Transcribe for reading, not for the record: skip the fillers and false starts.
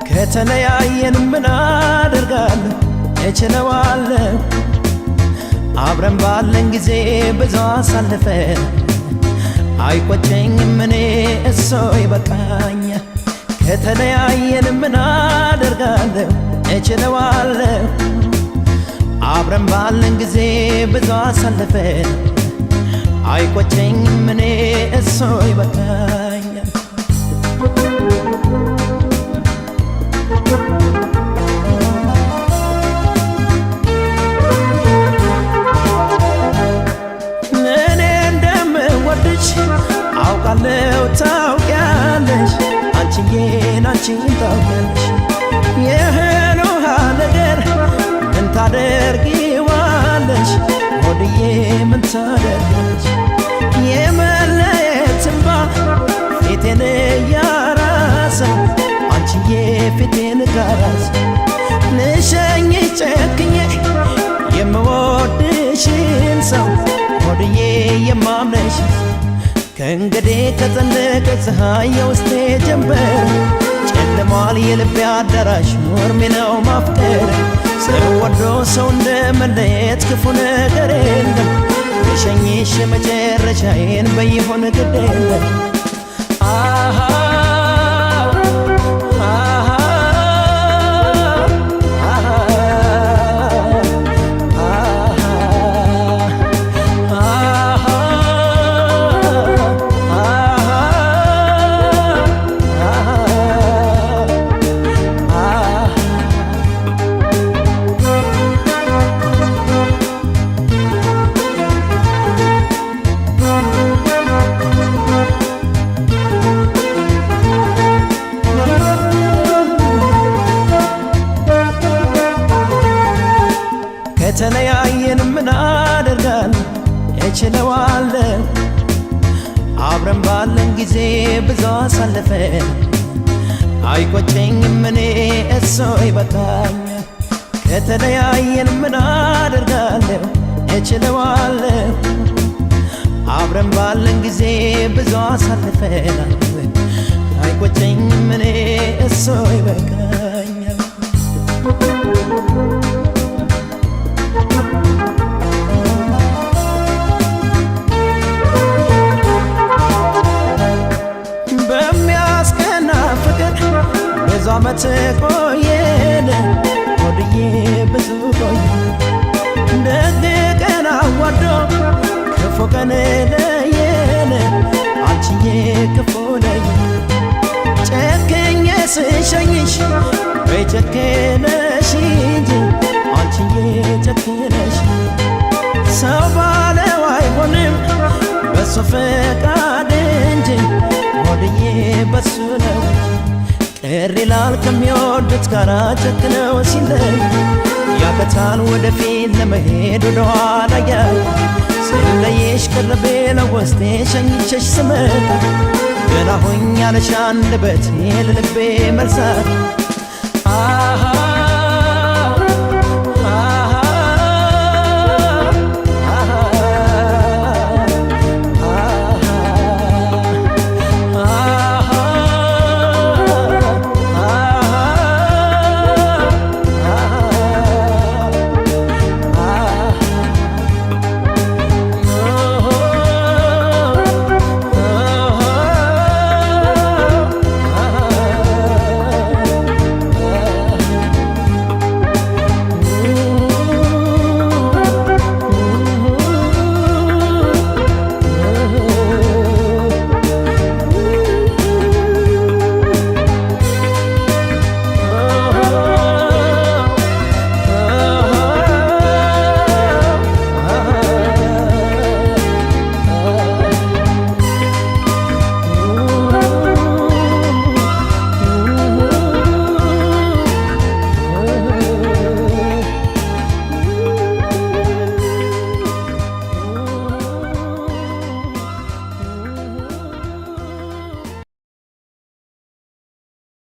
ከተለያየን ምን አደርጋለሁ እችለዋለሁ አብረን ባለን ጊዜ ብዙ አሳልፈን አይቆጨኝም እኔ እሱ ይበቃኛል ከተለያየን ምን አደርጋለሁ እችለዋለሁ አብረን ባለን ጊዜ ብዙ አሳልፈን አይቆጨኝም እኔ እሱ ይበቃኛል አውቃለሁ ታውቂያለሽ አንቺዬን ታውቂያለሽ የእህል ውሃ ነገር ምን ታደርጊዋለሽ ሆድዬ ምን ታደርጊያለሽ የመለየት እንባ ፊቴን እያራሰው አንቺዬ ፊቴን ጋራሰው ልሸኝሽ ጨክኜ የምወድሽን ሰው ሆድዬ የማምነሽ ከእንግዲህ ከጸለቀ ፀሐይ የውስጤ ጀንበር ጨልሟል የልቤ አዳራሽ ኖርሜ ነው ማፍቀር ሰው ወዶ ሰው እንደመለየት ክፉ ነገር የለም ልሸኝሽ የመጨረሻዬን በይሆን ግድ የለም ከተለያየን ምን አደርጋለሁ እችለዋለሁ አብረን ባለን ጊዜ ብዙ አሳልፈን አይቆጨኝም እኔ እሱ ይበቃኛል ከተለያየን ምን አደርጋለሁ እችለዋለሁ አብረን ባለን ጊዜ ብዙ አሳልፈን አይቆጨኝም እኔ እሱ ይበቃኛል ብዙ ዓመት ቆየን ሆድዬ ብዙ ቆየን ደግ ቀን አዋዶ ክፉ ቀን ለየን አንቺዬ ክፉ ለየን ጨክኜ ስሸኝሽ ወይ ጨክነሽ እንጂ አንቺዬ ጨክነሽ ሰው ባለው አይሆንም በሱ ፈቃድ እንጂ ሆድዬ በሱ ነው ቅር ይላል ከሚወዱት ጋር ጨክነው ሲለይ ያቀታል ወደፊት ለመሄድ ወደኋላ ያይ ስለየሽ ቅርቤ ለውስጤ ሸኝቼሽ ስመጣ ገና ሆኛለሽ አንደበቴ ለልቤ መርሳት